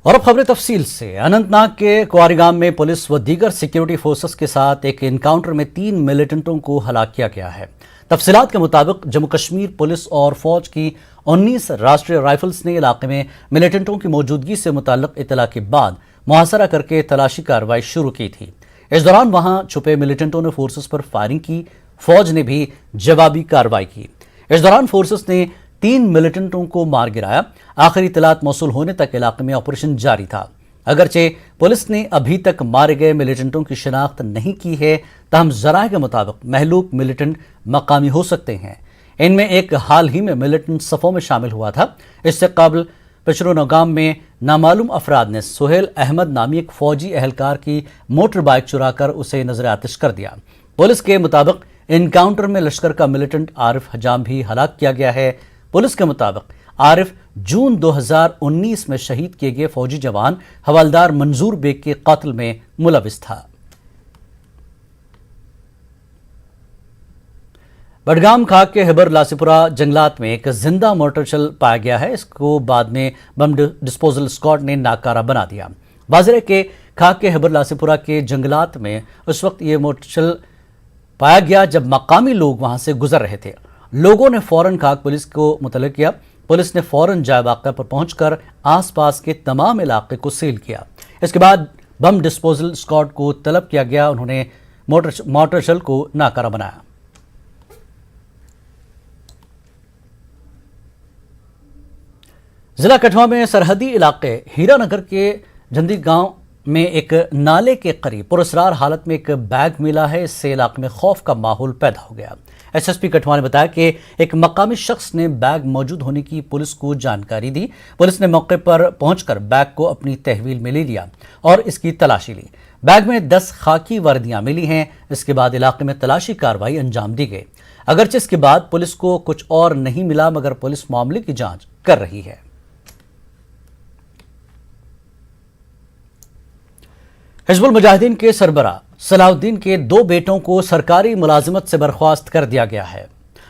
और अब खबरें तफसील से। अनंतनाग के क्वारीगाम में पुलिस व दीगर सिक्योरिटी फोर्सेस के साथ एक इनकाउंटर में 3 मिलिटेंटों को हलाक किया गया है। तफसीलात के मुताबिक जम्मू कश्मीर पुलिस और फौज की 19 राष्ट्रीय राइफल्स ने इलाके में मिलिटेंटों की मौजूदगी से मुताल्लिक इतला के बाद मुहासरा करके तलाशी कार्रवाई शुरू की थी। इस दौरान वहां छुपे मिलिटेंटों ने फोर्सेस पर फायरिंग की। फौज ने भी जवाबी कार्रवाई की। इस दौरान फोर्सेस ने 3 मिलिटेंटों को मार गिराया। आखिरी इतलात मौसूल होने तक इलाके में ऑपरेशन जारी था। अगरचे पुलिस ने अभी तक मारे गए मिलिटेंटों की शिनाख्त नहीं की है, तहम ज़राए के मुताबिक महलूक मिलिटेंट मकामी हो सकते हैं। इनमें एक हाल ही में मिलिटेंट सफ़ों में शामिल हुआ था। इससे कबल पिशरोनगाम में नामालूम अफराद ने सुहेल अहमद नामी एक फौजी एहलकार की मोटर बाइक चुराकर उसे नजर आतिश कर दिया। पुलिस के मुताबिक इनकाउंटर में लश्कर का मिलिटेंट आरिफ हजाम भी हलाक किया गया है। पुलिस के मुताबिक आरिफ जून 2019 में शहीद किए गए फौजी जवान हवलदार मंजूर बेग के कत्ल में मुलविस था। बडगाम खाक के हिबर लासीपुरा जंगलात में एक जिंदा मोटरशल पाया गया है। इसको बाद में बम डिस्पोजल स्क्वाड ने नाकारा बना दिया। बाजरे के खाक के हिबर लासीपुरा के जंगलात में उस वक्त ये मोटरशल पाया गया जब मकामी लोग वहां से गुजर रहे थे। लोगों ने फौरन खाक पुलिस को मुतल्लिक किया। पुलिस ने फौरन जाए वाक़या पर पहुंचकर आसपास के तमाम इलाके को सील किया। इसके बाद बम डिस्पोजल स्क्वाड को तलब किया गया। उन्होंने मोटरशल को नाकारा बनाया। जिला कठुआ में सरहदी इलाके हीरानगर के जंदी गांव में एक नाले के करीब पुरस्रार हालत में एक बैग मिला है। इससे इलाके में खौफ का माहौल पैदा हो गया। एसएसपी कठुआ ने बताया कि एक मकामी शख्स ने बैग मौजूद होने की पुलिस को जानकारी दी। पुलिस ने मौके पर पहुंचकर बैग को अपनी तहवील में ले लिया और इसकी तलाशी ली। बैग में 10 खाकी वर्दियां मिली हैं। इसके बाद इलाके में तलाशी कार्रवाई अंजाम दी गई। अगरचे इसके बाद पुलिस को कुछ और नहीं मिला, मगर पुलिस मामले की जांच कर रही है। हिजबुल मुजाहिदीन के सरबराह सलाउद्दीन के 2 बेटों को सरकारी मुलाजिमत से बर्खास्त कर दिया गया है।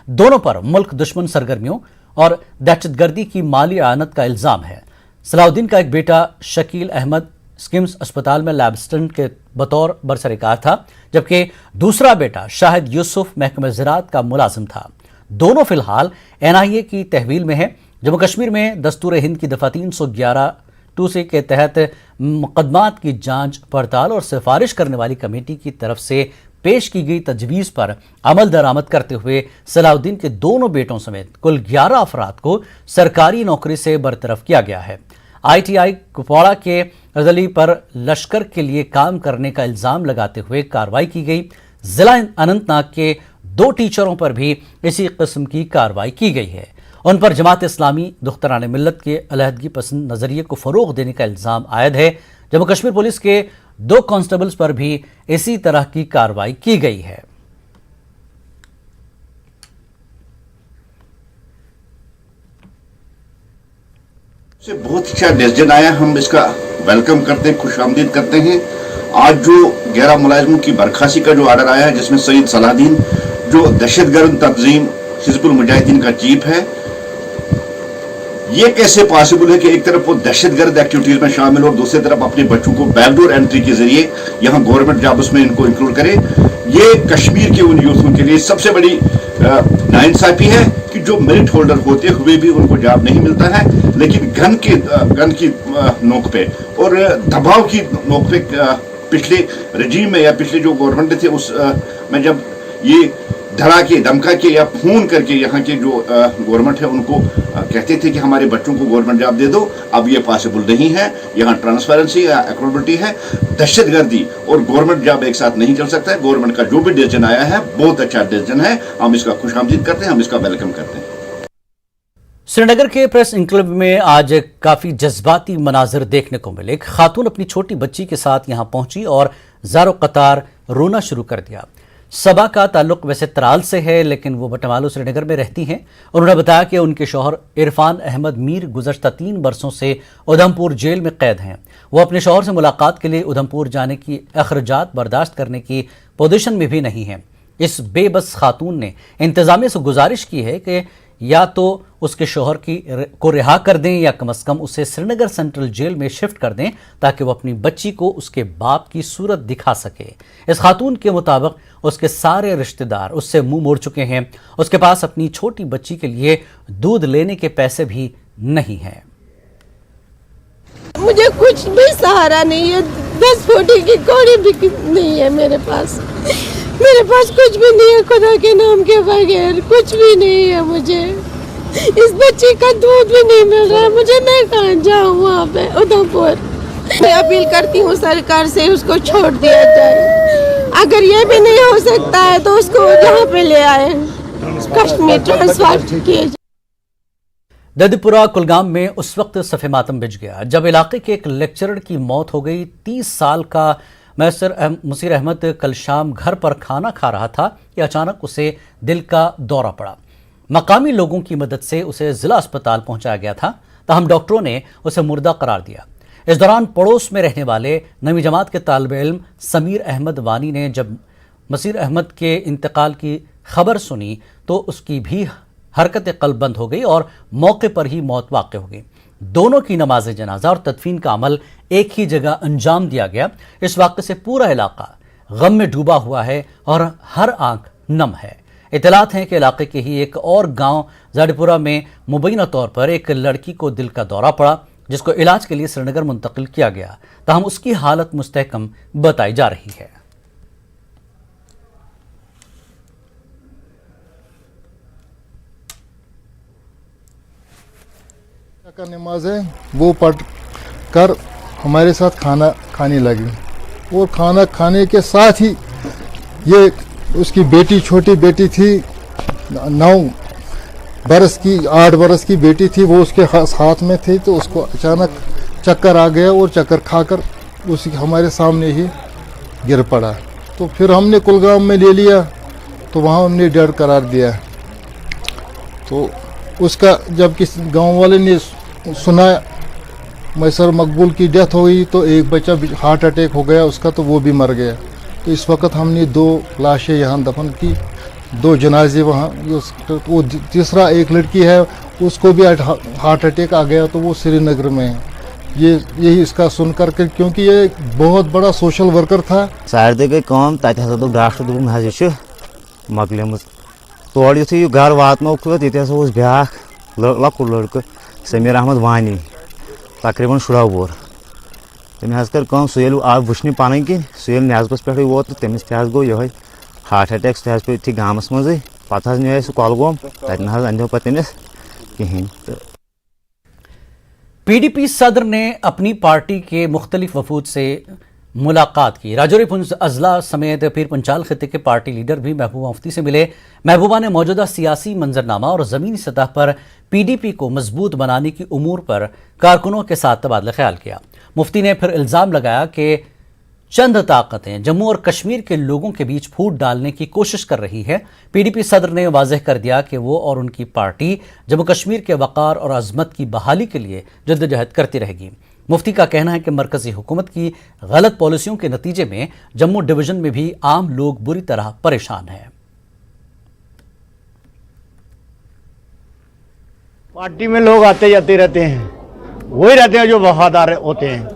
दोनों पर मुल्क दुश्मन सरगर्मियों और दहशतगर्दी की माली आनत का इल्जाम है। सलाउद्दीन का एक बेटा शकील अहमद स्किम्स अस्पताल में लैब असिस्टेंट के बतौर बरसरकार था, जबकि दूसरा बेटा शाहिद यूसुफ महकमे ज़राअत का मुलाजिम था। दोनों फिलहाल NIA की तहवील में है। जम्मू कश्मीर में दस्तूर हिंद की दफा 311(2) के तहत मुकदमात की जांच पड़ताल और सिफारिश करने वाली कमेटी की तरफ से पेश की गई तजवीज़ पर अमल दरामद करते हुए सलाउद्दीन के दोनों बेटों समेत कुल 11 अफराद को सरकारी नौकरी से बरतरफ किया गया है। ITI कुपवाड़ा के रजली पर लश्कर के लिए काम करने का इल्ज़ाम लगाते हुए कार्रवाई की गई। जिला अनंतनाग के 2 टीचरों पर भी इसी किस्म की कार्रवाई की गई है। उन पर जमात इस्लामी दुख्तरान मिल्लत के अलहदगी पसंद नजरिए को फरोग देने का इल्जाम आयद है। जम्मू कश्मीर पुलिस के 2 कांस्टेबल्स पर भी इसी तरह की कार्रवाई की गई है। से बहुत अच्छा डिसीजन आया, हम इसका वेलकम करते हैं, खुशामदीद करते हैं। आज जो 11 मुलाजिमों की बर्खास्ती का जो ऑर्डर आया है, जिसमें सईद सलाउद्दीन जो दहशतगर्द तंजीम हिजबुल मुजाहिदीन का चीफ है, ये कैसे पॉसिबल है कि एक तरफ वो दहशतगर्द एक्टिविटीज में शामिल हो और दूसरी तरफ अपने बच्चों को बैकडोर एंट्री के जरिए यहाँ गवर्नमेंट जॉब्स में इनको इंक्लूड करे। ये कश्मीर के उन यूथों के लिए सबसे बड़ी नाइंसाफी है कि जो मेरिट होल्डर होते हुए भी उनको जॉब नहीं मिलता है, लेकिन गन की नोक पे और दबाव की नोक पे पिछले रजीम में या पिछले जो गवर्नमेंट थे उस में जब ये धरा के धमका के या फोन करके यहाँ के जो गवर्नमेंट है उनको कहते थे कि हमारे बच्चों को गवर्नमेंट जॉब दे दो, अब ये पॉसिबल नहीं है। यहाँ ट्रांसपेरेंसी या अकाउंटेबिलिटी है। दहशतगर्दी और गवर्नमेंट जॉब एक साथ नहीं चल सकता है। गवर्नमेंट का जो भी डिसीजन आया है बहुत अच्छा डिसीजन है, हम इसका खुशामदीद करते हैं, हम इसका वेलकम करते हैं। श्रीनगर के प्रेस इंक्लेव में आज काफी जज्बाती मनाजिर देखने को मिले। एक खातून अपनी छोटी बच्ची के साथ यहां पहुंची और ज़ारो कतार रोना शुरू कर दिया। सबा का ताल्लुक वैसे त्राल से है, लेकिन वो बटमालू श्रीनगर में रहती हैं। उन्होंने बताया कि उनके शौहर इरफान अहमद मीर गुज़श्ता 3 बरसों से उधमपुर जेल में कैद हैं। वो अपने शौहर से मुलाकात के लिए उधमपुर जाने की अखराजात बर्दाश्त करने की पोजीशन में भी नहीं हैं। इस बेबस खातून ने इंतजामिया से गुजारिश की है कि या तो उसके शोहर को रिहा कर दें या कम से कम उसे श्रीनगर सेंट्रल जेल में शिफ्ट कर दें ताकि वो अपनी बच्ची को उसके बाप की सूरत दिखा सके। इस खातून के मुताबिक उसके सारे रिश्तेदार उससे मुंह मोड़ चुके हैं। उसके पास अपनी छोटी बच्ची के लिए दूध लेने के पैसे भी नहीं हैं। मुझे कुछ भी सहारा नहीं है, 10 फुटी की कौड़ी भी नहीं है मेरे पास कुछ भी नहीं है, खुदा के नाम के बगैर कुछ भी नहीं है। मुझे इस बच्चे का दूध भी नहीं मिल रहा है, मुझे मैं कहाँ जाऊँ वहाँ पे उधमपुर। मैं अपील करती हूँ सरकार से उसको छोड़ दिया जाए, अगर ये भी नहीं हो सकता है तो उसको यहाँ पे ले आए, कश्मीर ट्रांसफर किए। ददीपुरा कुलगाम में उस वक्त सफ़े मातम बिछ गया जब इलाके के एक लेक्चरर की मौत हो गई। 30 साल का मुसीर अहमद कल शाम घर पर खाना खा रहा था कि अचानक उसे दिल का दौरा पड़ा। मकामी लोगों की मदद से उसे जिला अस्पताल पहुंचाया गया था, ताहम डॉक्टरों ने उसे मुर्दा करार दिया। इस दौरान पड़ोस में रहने वाले नवी जमात के तालिब इल्म समीर अहमद वानी ने जब मसीर अहमद के इंतकाल की खबर सुनी तो उसकी भी हरकत कल्ब बंद हो गई और मौके पर ही मौत वाक़ हो गई। दोनों की नमाज जनाजा और तदफीन का अमल एक ही जगह अंजाम दिया गया। इस वाक़े से पूरा इलाका गम में डूबा हुआ है और हर आंख नम है। इतलात हैं कि इलाके के ही एक और गांव जाडीपुरा में मुबैना तौर पर एक लड़की को दिल का दौरा पड़ा, जिसको इलाज के लिए श्रीनगर मुंतकिल किया गया, ताहम उसकी हालत मुस्तहकम बताई जा रही है। का नमाज है वो पढ़ कर हमारे साथ खाना खाने लगी और खाना खाने के साथ ही ये उसकी बेटी, छोटी बेटी थी, 9 बरस की, 8 बरस की बेटी थी, वो उसके हाथ में थी तो उसको अचानक चक्कर आ गया और चक्कर खाकर उसी हमारे सामने ही गिर पड़ा। तो फिर हमने कुलगाम में ले लिया तो वहाँ हमने डेड करार दिया। तो उसका जब किसी गांव वाले ने सुना मैसर मकबूल की डेथ हो गई तो एक बच्चा हार्ट अटैक हो गया उसका, तो वो भी मर गया। तो इस वक्त हमने 2 लाशें यहाँ दफन की, 2 जनाजे वहाँ। वो तीसरा एक लड़की है उसको भी हार्ट अटैक आ गया तो वो श्रीनगर में है। यही इसका सुन करके, क्योंकि ये बहुत बड़ा सोशल वर्कर था। सारे गई कम तत दोप डॉक्टर दोप यह मकलिम तोड़ यु यह घर वातनो ये ब्या लकुट लड़कः समीर अहमद वानी तकरीबन 16 वोर। तमें कर सह आव वुचन पन कि सह नजबस पे वोत तो तमिस गो ये हार्ट अटैक, सह पे थी गामस मज पे नी सह कलगोम तन अनो पे तमिस कहें। पीडीपी सदर ने अपनी पार्टी के मुख्तलिफ वफूद से मुलाकात की। राजौरी पुंछ अजला समेत पीर पंचाल खिते के पार्टी लीडर भी महबूबा मुफ्ती से मिले। महबूबा ने मौजूदा सियासी मंजरनामा और ज़मीनी सतह पर पीडीपी को मजबूत बनाने की उमूर पर कारकुनों के साथ तबादला ख्याल किया। मुफ्ती ने फिर इल्ज़ाम लगाया कि चंद ताकतें जम्मू और कश्मीर के लोगों के बीच फूट डालने की कोशिश कर रही है। पीडीपी सदर ने वाज़ेह कर दिया कि वो और उनकी पार्टी जम्मू कश्मीर के वक़ार और अज़मत की बहाली के लिए जद्दोजहद करती रहेगी। मुफ्ती का कहना है कि मरकजी हुकूमत की गलत पॉलिसियों के नतीजे में जम्मू डिवीजन में भी आम लोग बुरी तरह परेशान हैं। पार्टी में लोग आते जाते रहते हैं, वही रहते हैं जो वफादार होते हैं,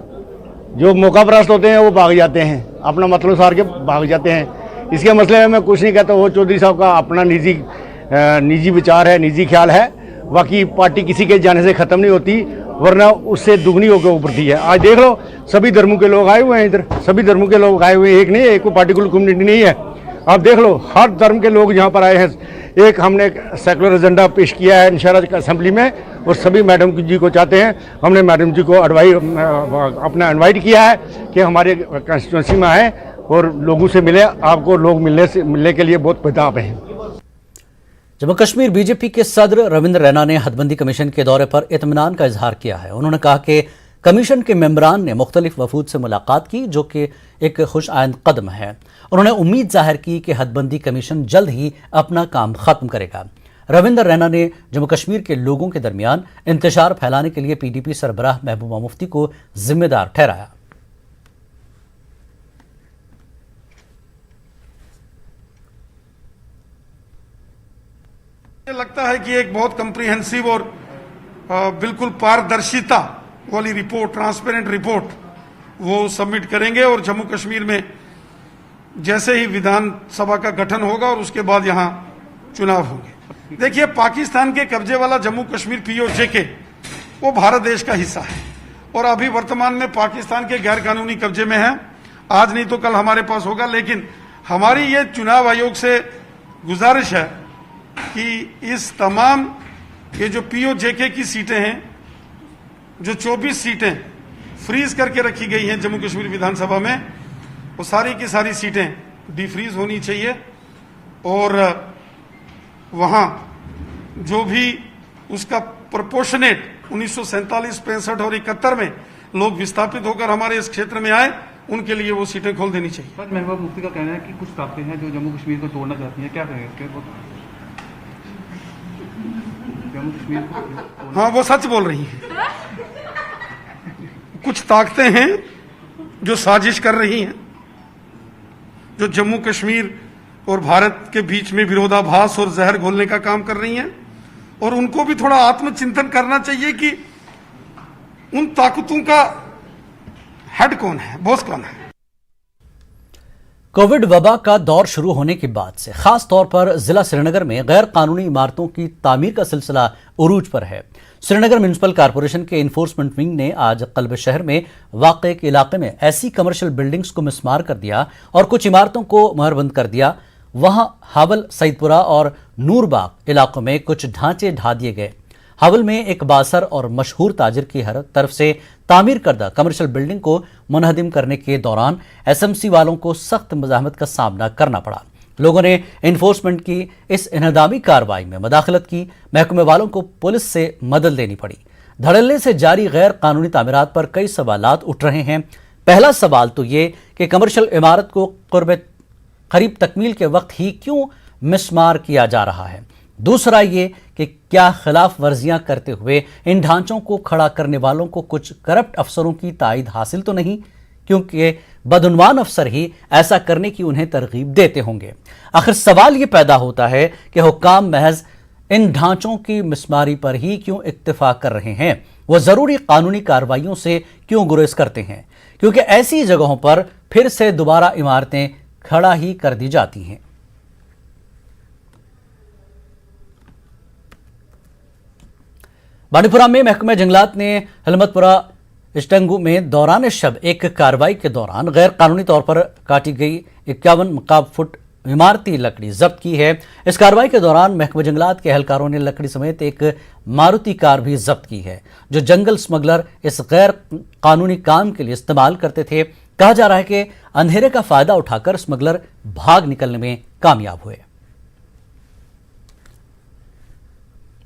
जो मौका परस्त होते हैं वो भाग जाते हैं, अपना मतलब सार के भाग जाते हैं। इसके मसले में मैं कुछ नहीं कहता, वो चौधरी साहब का अपना निजी विचार है, निजी ख्याल है। बाकी पार्टी किसी के जाने से ख़त्म नहीं होती, वरना उससे दुगनी होकर उभरती है। आज देख लो सभी धर्मों के लोग आए हुए हैं इधर, सभी धर्मों के लोग आए हुए हैं, एक नहीं है, एक कोई पार्टिकुलर कम्युनिटी नहीं है। आप देख लो हर धर्म के लोग यहाँ पर आए हैं। एक हमने सेकुलर एजेंडा पेश किया है इंशाअल्लाह असेंबली में, और सभी मैडम जी को चाहते हैं, हमने मैडम जी को अपना इनवाइट किया है कि हमारे कंस्टिट्यूंसी में आए और लोगों से मिले। आपको लोग मिलने के लिए बहुत बेताब हैं। जम्मू कश्मीर बीजेपी के सदर रविंद्र रैना ने हदबंदी कमीशन के दौरे पर इत्मीनान का इजहार किया है। उन्होंने कहा कि कमीशन के मेंबरान ने मुख्तलिफ वफूद से मुलाकात की, जो कि एक खुश आइंद कदम है। उन्होंने उम्मीद जाहिर की कि हदबंदी कमीशन जल्द ही अपना काम खत्म करेगा। रविंद्र रैना ने जम्मू कश्मीर के लोगों के दरमियान इंतशार फैलाने के लिए पीडीपी सरबराह महबूबा मुफ्ती को जिम्मेदार ठहराया। लगता लगता है कि एक बहुत कंप्रिहेंसिव और बिल्कुल पारदर्शिता वाली रिपोर्ट, ट्रांसपेरेंट रिपोर्ट वो सबमिट करेंगे और जम्मू कश्मीर में जैसे ही विधानसभा का गठन होगा और उसके बाद यहाँ चुनाव होंगे। देखिए, पाकिस्तान के कब्जे वाला जम्मू कश्मीर POJK वो भारत देश का हिस्सा है और अभी वर्तमान में पाकिस्तान के गैर कानूनी कब्जे में है। आज नहीं तो कल हमारे पास होगा, लेकिन हमारी ये चुनाव आयोग से गुजारिश है कि इस तमाम ये जो POJK की सीटें हैं, जो 24 सीटें फ्रीज करके रखी गई हैं जम्मू कश्मीर विधानसभा में, वो सारी की सारी सीटें डिफ्रीज होनी चाहिए और वहाँ जो भी उसका प्रोपोर्शनेट 1947, 65 और 71 में लोग विस्थापित होकर हमारे इस क्षेत्र में आए, उनके लिए वो सीटें खोल देनी चाहिए। सर, महबूबा मुफ्ती का कहना है कि कुछ ताकतें हैं जो जम्मू कश्मीर को तोड़ना चाहती हैं, क्या कहेंगे? जम्मू कश्मीर को हाँ, वो सच बोल रही हैं। कुछ ताकतें हैं जो साजिश कर रही हैं, जो जम्मू कश्मीर और भारत के बीच में विरोधाभास और जहर घोलने का काम कर रही हैं, और उनको भी थोड़ा आत्मचिंतन करना चाहिए कि उन ताकतों का हेड कौन है, बॉस कौन है। कोविड वबा का दौर शुरू होने के बाद से खास तौर पर जिला श्रीनगर में गैर कानूनी इमारतों की तामीर का सिलसिला उरूज पर है। श्रीनगर म्युनिसिपल कॉरपोरेशन के इन्फोर्समेंट विंग ने आज कल्ब शहर में वाक़े एक इलाके में ऐसी कमर्शियल बिल्डिंग्स को मिसमार कर दिया और कुछ इमारतों को महरबंद कर दिया। वहां हावल, सईदपुरा और नूरबाग इलाकों में कुछ ढांचे ढा दिए गए। हावल में एक बासर और मशहूर ताजिर की हर तरफ से तामीर करदा कमर्शियल बिल्डिंग को मुनहदिम करने के दौरान SMC वालों को सख्त मज़ाहमत का सामना करना पड़ा। लोगों ने इन्फोर्समेंट की इस इन्हदामी कार्रवाई में मदाखलत की। महकमे वालों को पुलिस से मदद लेनी पड़ी। धड़ल्ले से जारी गैर कानूनी तामीरात पर कई सवालात उठ रहे हैं। पहला सवाल तो ये कि कमर्शियल इमारत को करीब तकमील के वक्त ही क्यों मिसमार किया जा रहा है। दूसरा ये कि क्या खिलाफ वर्जियां करते हुए इन ढांचों को खड़ा करने वालों को कुछ करप्ट अफसरों की तायद हासिल तो नहीं, क्योंकि बदउनवान अफसर ही ऐसा करने की उन्हें तरगीब देते होंगे। आखिर सवाल ये पैदा होता है कि हुक्काम महज इन ढांचों की मिसमारी पर ही क्यों इत्तेफाक कर रहे हैं, वो ज़रूरी कानूनी कार्रवाइयों से क्यों गुरेज करते हैं, क्योंकि ऐसी जगहों पर फिर से दोबारा इमारतें खड़ा ही कर दी जाती हैं। बांडीपुरा में महकमा जंगलात ने हलमतपुरा इस्टंगू में दौरान शब एक कार्रवाई के दौरान गैर कानूनी तौर पर काटी गई 51 मुकाब फुट इमारती लकड़ी जब्त की है। इस कार्रवाई के दौरान महकमा जंगलात के एहलकारों ने लकड़ी समेत एक मारुति कार भी जब्त की है, जो जंगल स्मगलर इस गैर कानूनी काम के लिए इस्तेमाल करते थे। कहा जा रहा है कि अंधेरे का फायदा उठाकर स्मगलर भाग निकलने में कामयाब हुए।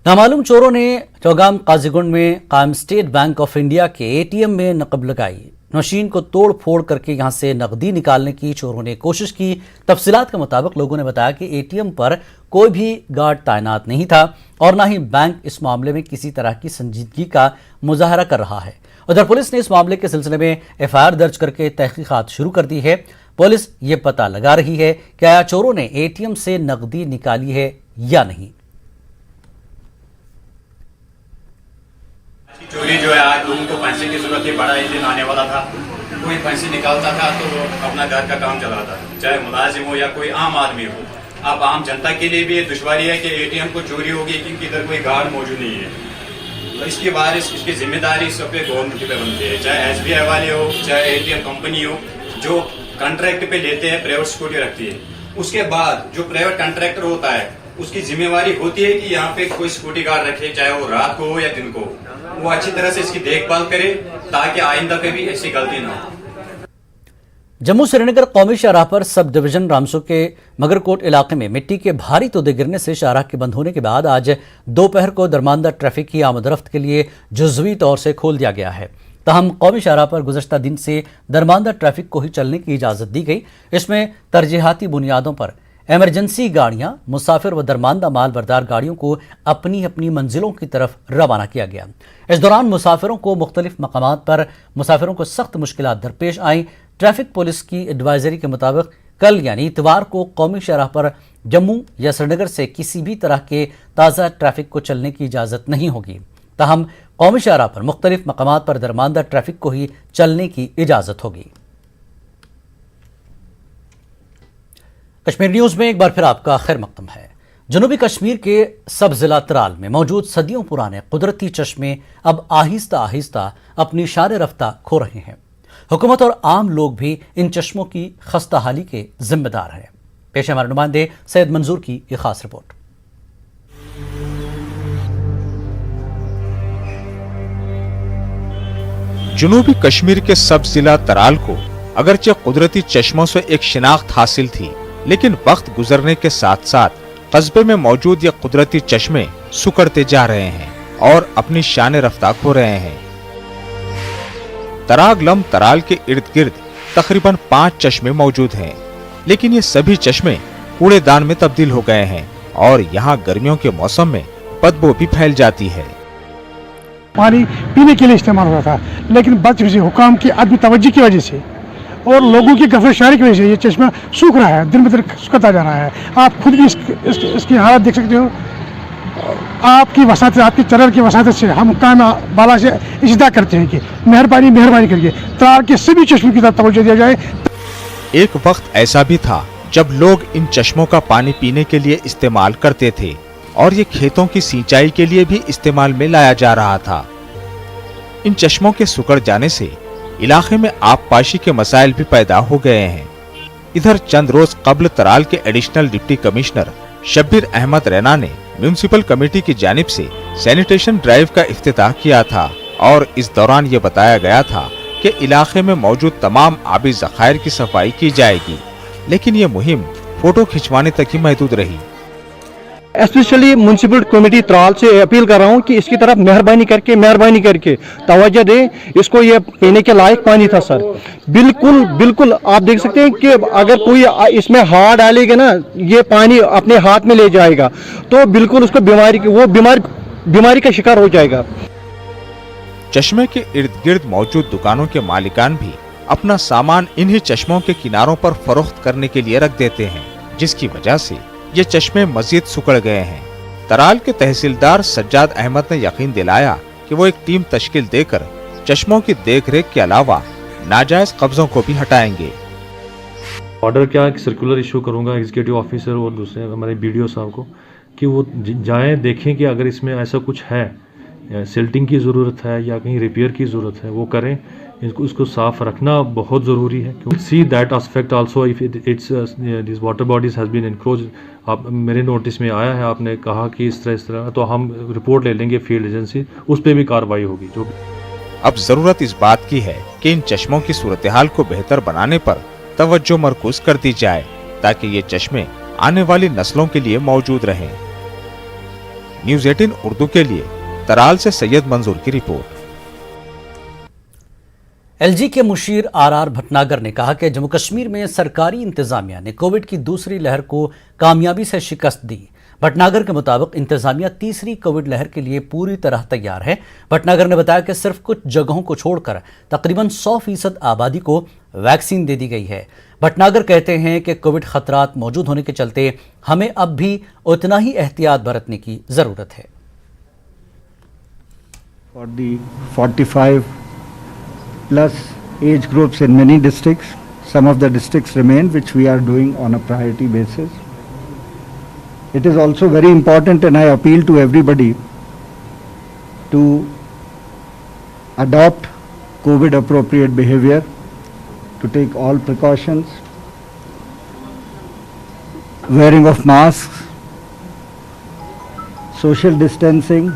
नामालूम चोरों ने चौगाम काजीगुंड में कायम स्टेट बैंक ऑफ इंडिया के ATM में नकब लगाई। मशीन को तोड़ फोड़ करके यहां से नकदी निकालने की चोरों ने कोशिश की। तफसीलात के मुताबिक लोगों ने बताया कि ATM पर कोई भी गार्ड तैनात नहीं था और न ही बैंक इस मामले में किसी तरह की संजीदगी का मुजाहरा कर रहा है। उधर पुलिस ने इस मामले के सिलसिले में FIR दर्ज करके तहकीकात शुरू कर दी है। पुलिस ये पता लगा रही है कि क्या चोरों ने ATM से नकदी निकाली है या नहीं। चोरी जो है, आज लोगों को पैसे की जरूरत है, बड़ा ही दिन आने वाला था, कोई पैसे निकालता था तो वो अपना घर का काम चलाता, चाहे मुलाजिम हो या कोई आम आदमी हो। अब आम जनता के लिए भी ये दुश्वारी है कि ATM को चोरी होगी क्योंकि इधर कोई गार्ड मौजूद नहीं है। तो इसकी बारिश, इसकी जिम्मेदारी सब पे गवर्नमेंट पे बनती है, चाहे SBI वाले हो, चाहे ATM कंपनी हो, जो कॉन्ट्रैक्ट पे लेते हैं, प्राइवेट सिक्योरिटी रखती है। उसके बाद जो प्राइवेट कॉन्ट्रैक्टर होता है उसकी जिम्मेवारी होती है कि यहाँ पे कोई सिक्योरिटी गार्ड रखे, चाहे वो रात को हो या दिन को, वो अच्छी तरह से इसकी देखभाल करे ताकि आइंदा कभी ऐसी गलती ना हो। जम्मू श्रीनगर कौमी शाहराह पर सब डिवीजन रामसू के मगरकोट इलाके में मिट्टी के भारी तोदे गिरने से शाहराह के बंद होने के बाद आज दोपहर को दरमानदा ट्रैफिक की आमदरफ्त के लिए जुज़वी तौर से खोल दिया गया है। तहम कौमी शाहराह पर गुज़श्ता दिन से दरमानदा ट्रैफिक को ही चलने की इजाज़त दी गई। इसमें तरजीहाती बुनियादों पर एमरजेंसी गाड़ियां, मुसाफिर व दरमानदा माल बरदार गाड़ियों को अपनी अपनी मंजिलों की तरफ रवाना किया गया। इस दौरान मुसाफिरों को मुख्तलिफ मकामात पर मुसाफिरों को सख्त मुश्किलात दरपेश आईं। ट्रैफिक पुलिस की एडवाइजरी के मुताबिक कल यानी इतवार को कौमी शहराह पर जम्मू या श्रीनगर से किसी भी तरह के ताज़ा ट्रैफिक को चलने की इजाज़त नहीं होगी। ताहम कौमी शहराह पर मुख्तलिफ मकामात पर दरमानदा ट्रैफिक को ही चलने की इजाज़त होगी। कश्मीर न्यूज़ में एक बार फिर आपका खैर मकदम है। जनूबी कश्मीर के सब जिला त्राल में मौजूद सदियों पुराने कुदरती चश्मे अब आहिस्ता आहिस्ता अपनी शान रफ्ता खो रहे हैं। हुकूमत और आम लोग भी इन चश्मों की खस्ता हाली के जिम्मेदार हैं। पेश हमारे नुमाइंदे सैयद मंजूर की एक खास रिपोर्ट। जनूबी कश्मीर के सब जिला तराल को अगरचे कुदरती चश्मों से एक शिनाख्त हासिल थी, लेकिन वक्त गुजरने के साथ साथ कस्बे में मौजूद ये कुदरती चश्मे सुकड़ते जा रहे हैं और अपनी शान रफ्ता खो रहे हैं। तरागलम तराल के इर्द गिर्द तकरीबन 5 चश्मे मौजूद हैं, लेकिन ये सभी चश्मे कूड़ेदान में तब्दील हो गए हैं और यहाँ गर्मियों के मौसम में बदबू भी फैल जाती है। पानी पीने के लिए इस्तेमाल होता था, लेकिन बद हुकाम की आदमी तवज्जो की वजह से और लोगों की गफलत शारी की वजह से ये चश्मा सूख रहा है, दिन ब दिन सुखता जा रहा है। आप खुद भी इसकी हालत देख सकते हो। आपकी वसात, आपकी चरर की वसात से हम काम बाला से इजदा करते हैं कि मेहरबानी करके तराल के सभी चश्मों की तरफ तवज्जो दिया जाए। एक वक्त ऐसा भी था जब लोग इन चश्मों का पानी पीने के लिए इस्तेमाल करते थे और ये खेतों की सिंचाई के लिए भी इस्तेमाल में लाया जा रहा था। इन चश्मों के सुकड़ जाने से इलाके में आबपाशी के मसाइल भी पैदा हो गए हैं। इधर चंद रोज कबल तराल के additional deputy commissioner Shabbir Ahmad Raina ने म्यूनिसिपल कमेटी की जानिब से सैनिटेशन ड्राइव का इफ्तिताह किया था और इस दौरान ये बताया गया था कि इलाके में मौजूद तमाम आबी ज़खायर की सफाई की जाएगी, लेकिन ये मुहिम फोटो खिंचवाने तक ही महदूद रही। स्पेशली म्यूनसिपल कमेटी त्राल से अपील कर रहा हूँ कि इसकी तरफ मेहरबानी करके तवज्जो दें। इसको ये पीने के लायक पानी था सर, बिल्कुल आप देख सकते हैं कि अगर कोई इसमें हाथ डालेगा ना, ये पानी अपने हाथ में ले जाएगा तो बिल्कुल उसको बीमारी का शिकार हो जाएगा। चश्मे के इर्द गिर्द मौजूद दुकानों के मालिकान भी अपना सामान इन्हीं चश्मों के किनारों पर फरोख्त करने के लिए रख देते हैं, जिसकी वजह से ये चश्मे मजीद सुकड़ गए हैं। तराल के तहसीलदार सज्जाद अहमद ने यकीन दिलाया कि वो एक टीम तश्कील देकर चश्मों की देखरेख के अलावा नाजायज कब्जों को भी हटाएंगे। ऑर्डर क्या सर्कुलर इशू करूंगा एग्जीक्यूटिव ऑफिसर और दूसरे हमारे बीडीओ साहब को कि वो जाएं, देखें कि अगर इसमें ऐसा कुछ है, सिल्टिंग की ज़रूरत है या कहीं रिपेयर की ज़रूरत है, वो करें। इसको साफ रखना बहुत ज़रूरी है। See that aspect also if it's this water bodies has been encroached. आप मेरे नोटिस में आया है, आपने कहा कि इस तरह तो हम रिपोर्ट ले लेंगे फील्ड एजेंसी, उस पर भी कार्रवाई होगी। जो अब ज़रूरत इस बात की है कि इन चश्मों की सूरत हाल को बेहतर बनाने पर तवज्जो मरकूज कर दी जाए ताकि ये चश्मे आने वाली नस्लों के लिए मौजूद रहें। न्यूज़ 18 उर्दू के लिए तराल से सैयद मंजूर की रिपोर्ट। एलजी के मुशीर आर भटनागर ने कहा कि जम्मू कश्मीर में सरकारी इंतजामिया ने कोविड की दूसरी लहर को कामयाबी से शिकस्त दी। भटनागर के मुताबिक इंतजामिया तीसरी कोविड लहर के लिए पूरी तरह तैयार है। भटनागर ने बताया कि सिर्फ कुछ जगहों को छोड़कर तकरीबन 100% आबादी को वैक्सीन दे दी गई है। भटनागर कहते हैं कि कोविड खतरात मौजूद होने के चलते हमें अब भी उतना ही एहतियात बरतने की जरूरत है। For the 45 plus age groups in many districts, some of the districts remain, which we are doing on a priority basis. It is also very important, and I appeal to everybody to adopt COVID appropriate behavior, to take all precautions, wearing of masks, social distancing,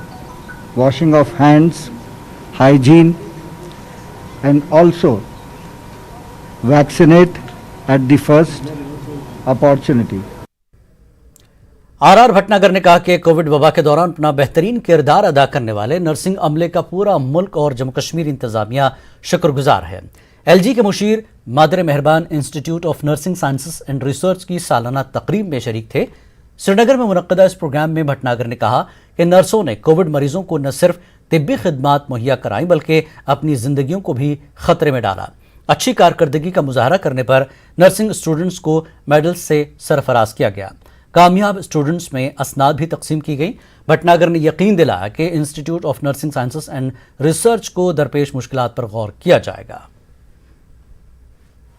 washing of hands, hygiene, and also vaccinate at the first opportunity. R Bhatnagar ने कहा कि Covid वबा के दौरान अपना बेहतरीन किरदार अदा करने वाले नर्सिंग अमले का पूरा मुल्क और जम्मू कश्मीर इंतजामिया शुक्रगुजार है। एलजी के मुशीर मादर मेहरबान institute of nursing sciences and research की सालाना तकरीब में शरीक थे। श्रीनगर में मुनक्कदा इस प्रोग्राम में भटनागर ने कहा कि नर्सों ने कोविड मरीजों को न सिर्फ तिब्बी खिदमात मुहैया कराई बल्कि अपनी जिंदगियों को भी खतरे में डाला। अच्छी कारकर्दगी का मुजाहरा करने पर नर्सिंग स्टूडेंट्स को मेडल्स से सरफराज किया गया। कामयाब स्टूडेंट्स में असनाद भी तकसीम की गई। भटनागर ने यकीन दिलाया कि institute of nursing sciences and research को दरपेश मुश्किलात पर गौर किया जाएगा।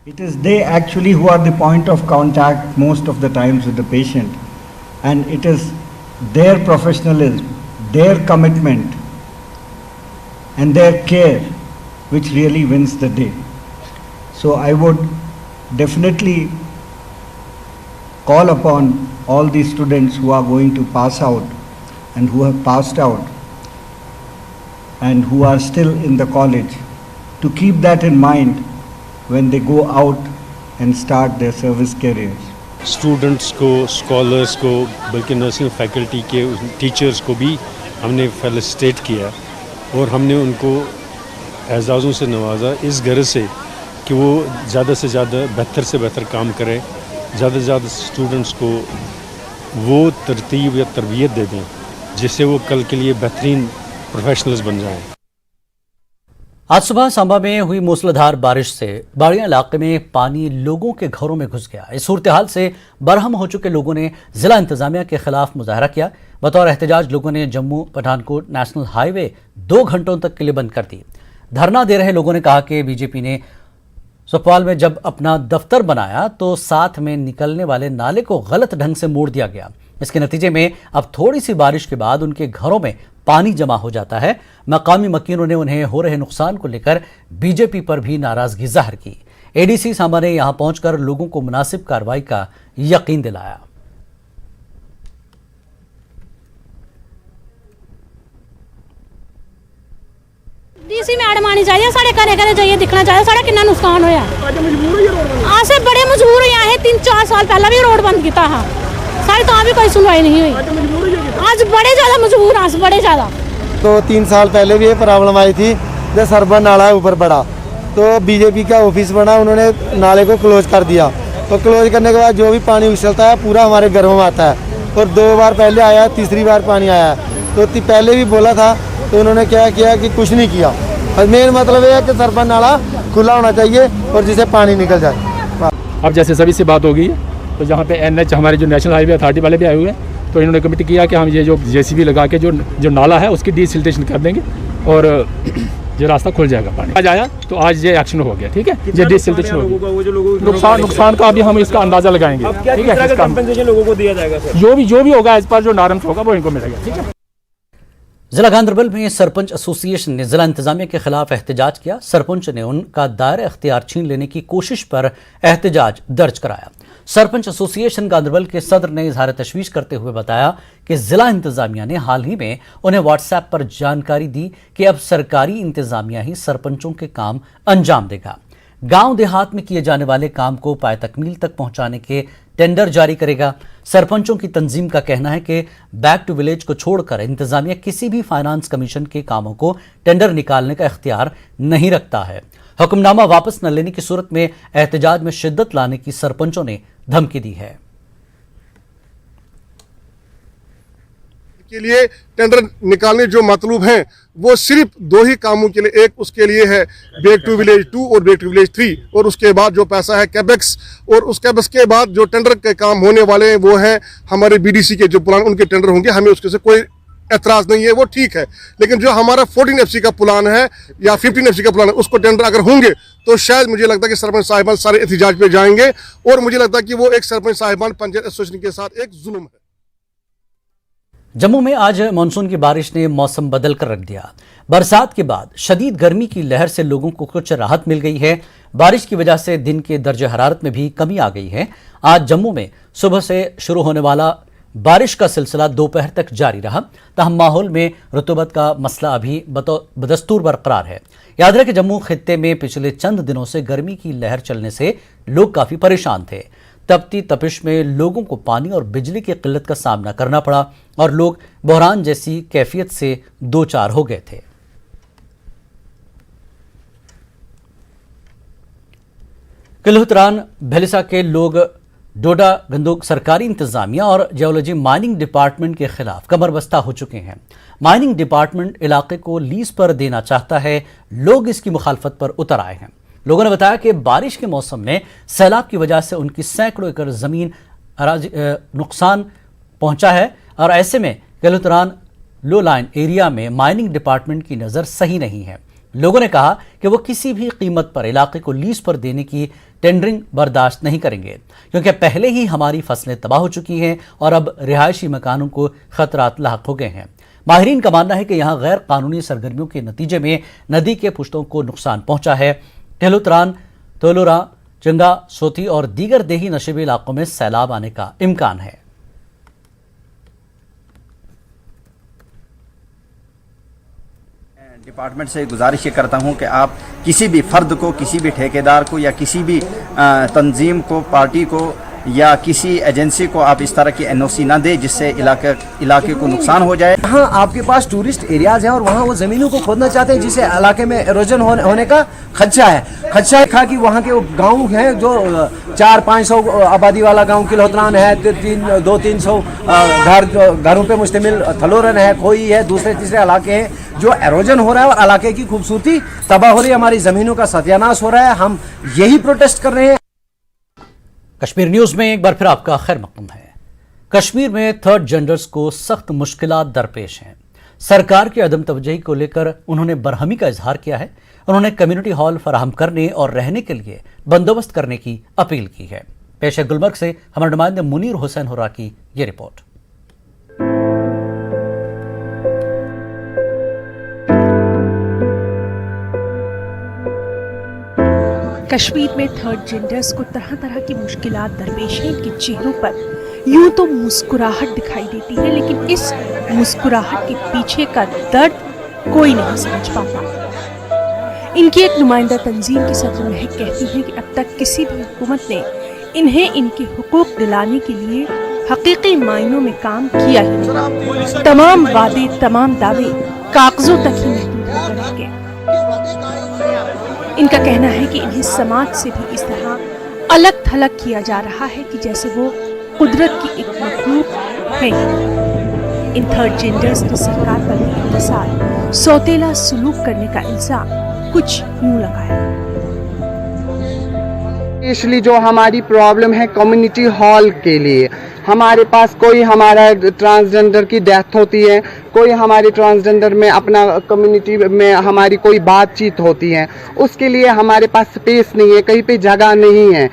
It is they actually who are the point of contact most of the times with the patient, and it is their professionalism, their commitment and their care which really wins the day. So I would definitely call upon all the students who are going to pass out and who have passed out and who are still in the college to keep that in mind when they go out and start their service careers. Students को, scholars को, बल्कि nursing faculty के teachers को भी हमने felicitate किया और हमने उनको एजाज़ों से नवाजा इस गर्ज से कि वो ज़्यादा से ज़्यादा बेहतर से बेहतर काम करें, ज़्यादा से ज़्यादा स्टूडेंट्स को वो तरतीब या तरबियत दे दें जिससे वो कल के लिए बेहतरीन प्रोफेशनल्स बन जाएं। आज सुबह सांबा में हुई मूसलाधार बारिश से बाड़ियां इलाके में पानी लोगों के घरों में घुस गया। इस सूरत हाल से बरहम हो चुके लोगों ने जिला इंतजामिया के खिलाफ मुजाहरा किया। बतौर एहतजाज लोगों ने जम्मू पठानकोट नेशनल हाईवे 2 घंटों तक के लिए बंद कर दी। धरना दे रहे लोगों ने कहा कि बीजेपी ने सुखपाल में जब अपना दफ्तर बनाया तो साथ में निकलने वाले नाले को गलत ढंग से मोड़ दिया गया। इसके नतीजे में अब थोड़ी सी बारिश के बाद उनके घरों में पानी जमा हो जाता है। मकामी मकीनों ने उन्हें हो रहे नुकसान को लेकर बीजेपी पर भी नाराजगी जाहिर की। एडीसी सांबा ने यहां पहुंचकर लोगों को मुनासिब कार्रवाई का यकीन दिलाया। डीसी मैडम आनी चाहिए, साढ़े घरे घरे जाइए दिखना चाहिए साढ़ा कितना नुकसान होया। असें बड़े मजबूर होया है, 3-4 साल पहले भी रोड बंद किया था, सारी तो भी कोई सुनवाई नहीं हुई। आज बड़े ज्यादा मजबूर हैं, बड़े ज्यादा। तो 3 साल पहले भी ये प्रॉब्लम आई थी जब सरबन नाला ऊपर बढ़ा तो बीजेपी का ऑफिस बना, उन्होंने नाले को क्लोज कर दिया। तो क्लोज करने के बाद जो भी पानी उछलता है पूरा हमारे घरों में आता है और 2 बार पहले आया, तीसरी बार पानी आया। तो पहले भी बोला था तो उन्होंने क्या किया कि कुछ नहीं किया। और मेन मतलब ये है कि सरबन नाला खुला होना चाहिए और जिसे पानी निकल जाए। अब जैसे सभी से बात हो गई तो जहाँ पे NH हमारे जो नेशनल हाईवे अथॉरिटी वाले भी आए हुए हैं तो इन्होंने कमिटी किया कि हम ये जो JCB लगा के जो नाला है उसकी डीसिल्टेशन कर देंगे और ये रास्ता खुल जाएगा। पानी आज आया तो आज ये एक्शन हो गया, ठीक है, ये डीसिल्टेशन हो गया। नुकसान का अभी हम इसका अंदाजा लगाएंगे, ठीक है। कंपनसेशन लोगों को दिया जाएगा, जो भी होगा एज पर जो नॉर्म्स होगा वो इनको मिलेगा, ठीक है। जिला गांधरबल में सरपंच एसोसिएशन ने जिला इंतजामिया के खिलाफ एहतजाज किया। सरपंच ने उनका दायरा इख्तियार छीन लेने की कोशिश पर एहतजाज दर्ज कराया। सरपंच एसोसिएशन गांधरबल के सदर ने इजहार तशवीश करते हुए बताया कि जिला इंतजामिया ने हाल ही में उन्हें व्हाट्सएप पर जानकारी दी कि अब सरकारी इंतजामिया ही सरपंचों के काम अंजाम देगा। गांव देहात में किए जाने वाले काम को पाए तकमील तक पहुंचाने के टेंडर जारी करेगा। सरपंचों की तंजीम का कहना है कि बैक टू विलेज को छोड़कर इंतजामिया किसी भी फाइनेंस कमीशन के कामों को टेंडर निकालने का इख्तियार नहीं रखता है। हुक्मनामा वापस न लेने की सूरत में एहतजाज में शिद्दत लाने की सरपंचों ने धमकी दी है। के लिए टेंडर निकालने जो मतलूब हैं वो सिर्फ 2 ही कामों के लिए, एक उसके लिए है बैक टू विलेज 2 और बैक टू विलेज 3, और उसके बाद जो पैसा है कैपेक्स, और उस कैपेक्स के बाद जो टेंडर के काम होने वाले हैं वो हैं हमारे BDC के जो प्लान, उनके टेंडर होंगे। हमें उसके से कोई एतराज़ नहीं है, वो ठीक है। लेकिन जो हमारा 14 FC का प्लान है या 15 FC का प्लान है उसको टेंडर अगर होंगे तो शायद मुझे लगता है कि सरपंच साहिबान सारे एहतजाज पे जाएंगे, और मुझे लगता है कि वो एक सरपंच साहिबान पंचायत एसोसिएशन के साथ एक जुल्म है। जम्मू में आज मानसून की बारिश ने मौसम बदल कर रख दिया। बरसात के बाद शदीद गर्मी की लहर से लोगों को कुछ राहत मिल गई है। बारिश की वजह से दिन के दर्जे हरारत में भी कमी आ गई है। आज जम्मू में सुबह से शुरू होने वाला बारिश का सिलसिला दोपहर तक जारी रहा। ताहम माहौल में रुतूबत का मसला अभी बदस्तूर बरकरार है। याद रहे कि जम्मू खित्ते में पिछले चंद दिनों से गर्मी की लहर चलने से लोग काफ़ी परेशान थे। तपती तपिश में लोगों को पानी और बिजली की किल्लत का सामना करना पड़ा और लोग बहरान जैसी कैफियत से दो चार हो गए थे। किलहुतरान भेलिसा के लोग डोडा गंदुक सरकारी इंतजामिया और जियोलॉजी माइनिंग डिपार्टमेंट के खिलाफ कमर बस्ता हो चुके हैं। माइनिंग डिपार्टमेंट इलाके को लीज पर देना चाहता है। लोग इसकी मुखालफत पर उतर आए हैं। लोगों ने बताया कि बारिश के मौसम में सैलाब की वजह से उनकी सैकड़ों एकड़ जमीन नुकसान पहुंचा है और ऐसे में केलुतरान लो लाइन एरिया में माइनिंग डिपार्टमेंट की नज़र सही नहीं है। लोगों ने कहा कि वो किसी भी कीमत पर इलाके को लीज पर देने की टेंडरिंग बर्दाश्त नहीं करेंगे, क्योंकि पहले ही हमारी फसलें तबाह हो चुकी हैं और अब रिहायशी मकानों को खतरात लाहक हो गए हैं। माहिरीन का मानना है कि यहाँ गैर कानूनी सरगर्मियों के नतीजे में नदी के पुश्तों को नुकसान पहुंचा है। केलुतरान, तोलोरा, चंगा, सोती और दीगर देही नशेबी इलाकों में सैलाब आने का इम्कान है। डिपार्टमेंट से गुजारिश ये करता हूँ कि आप किसी भी फ़र्द को, किसी भी ठेकेदार को या किसी भी तंजीम को, पार्टी को या किसी एजेंसी को आप इस तरह की एनओसी ना दे जिससे इलाके को नुकसान हो जाए। हाँ, आपके पास टूरिस्ट एरियाज हैं और वहाँ वो ज़मीनों को खोदना चाहते हैं जिससे इलाके में एरोजन होने का खदशा है कि वहाँ के गांव हैं जो 400-500 आबादी वाला गांव किलोतरान है, 200-300 घरों पे मुश्तमिल थलोरन है, खोई है, दूसरे तीसरे इलाके हैं जो एरोजन हो रहा है और इलाके की खूबसूरती तबाह हो रही है, हमारी ज़मीनों का सत्यानाश हो रहा है। हम यही प्रोटेस्ट कर रहे हैं। कश्मीर न्यूज़ में एक बार फिर आपका खैर मक़दम है। कश्मीर में थर्ड जेंडर्स को सख्त मुश्किलात दरपेश हैं। सरकार की अदम तवज्जोही को लेकर उन्होंने बरहमी का इजहार किया है। उन्होंने कम्युनिटी हॉल फराहम करने और रहने के लिए बंदोबस्त करने की अपील की है। पेश है गुलमर्ग से हमारे नुमाइंदे मुनीर हुसैन हुर्रा की ये रिपोर्ट। कश्मीर में थर्ड जेंडर्स को तरह तरह की मुश्किलात दरपेश हैं। इनके चेहरों पर यूं तो मुस्कुराहट दिखाई देती है, लेकिन इस मुस्कुराहट के पीछे का दर्द कोई नहीं समझ पाता। इनकी एक नुमाइंदा तंजीम की सदर महक कहती है कि अब तक किसी भी हुकूमत ने इन्हें इनके हुकूक दिलाने के लिए हकीकी मायनों में काम किया ही नहीं। तमाम वादे, तमाम दावे कागजों तक ही महदूद होकर रह गए। इनका कहना है कि इन्हें समाज से भी इस तरह अलग थलग किया जा रहा है कि जैसे वो कुदरत की एक मखलूक है। इन थर्ड जेंडर्स ने सरकार पर भी इंतजार, सौतेला सुलूक करने का इल्जाम कुछ यूं लगाया। इसलिए जो हमारी प्रॉब्लम है कम्युनिटी हॉल के लिए, हमारे पास कोई हमारा ट्रांसजेंडर की डेथ होती है, कोई हमारे ट्रांसजेंडर में अपना कम्युनिटी में हमारी कोई बातचीत होती है, उसके लिए हमारे पास स्पेस नहीं है, कहीं पे जगह नहीं है।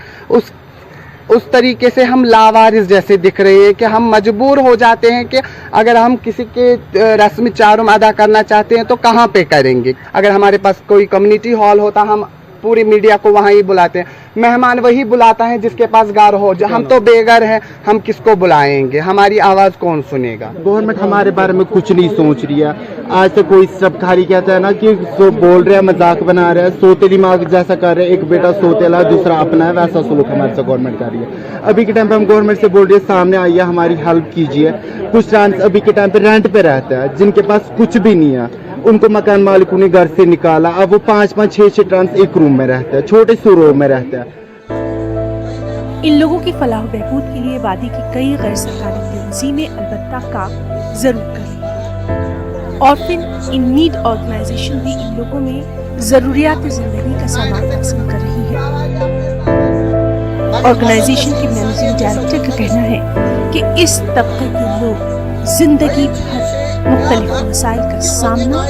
उस तरीके से हम लावारिस जैसे दिख रहे हैं कि हम मजबूर हो जाते हैं कि अगर हम किसी के रस्म चारों अदा करना चाहते हैं तो कहाँ पे करेंगे। अगर हमारे पास कोई कम्युनिटी हॉल होता, हम पूरी मीडिया को वहाँ ही बुलाते हैं, मेहमान वही बुलाता है जिसके पास घर हो। हम तो बेघर हैं, हम किसको बुलाएंगे, हमारी आवाज़ कौन सुनेगा। गवर्नमेंट हमारे बारे में कुछ नहीं सोच रही है। आज से कोई सब खाली कहता है ना कि जो बोल रहे हैं मजाक बना रहे हैं, सोतेली माँ जैसा कर रहे हैं, एक बेटा सोतेला दूसरा अपना है, वैसा सलूक हमारे से गवर्नमेंट कर रही है। अभी के टाइम पे हम गवर्नमेंट से बोल रहे हैं सामने आइए, हमारी हेल्प कीजिए। कुछ ट्रांस अभी के टाइम पे रेंट पे रहता है जिनके पास कुछ भी नहीं है, उनको मकान मालिकों ने घर से निकाला। अब वो 5-5, 6-6 ट्रांस एक रूम में रहते हैं, छोटे से रूम में रहते हैं। इन लोगों की फलाह बहबूद के लिए वादी की कई गैर सरकारी तंजीमें अलबत्ता काम जरूर करें। ऑर्फन इन नीड ऑर्गेनाइजेशन भी इन लोगों में जरूरियात जिंदगी का सामान तकसीम कर रही है। ऑर्गेनाइजेशन के मैनेजिंग डायरेक्टर का कहना है कि इस तबके के लोग जिंदगी भर मुख्तलिफ मसाइल का सामना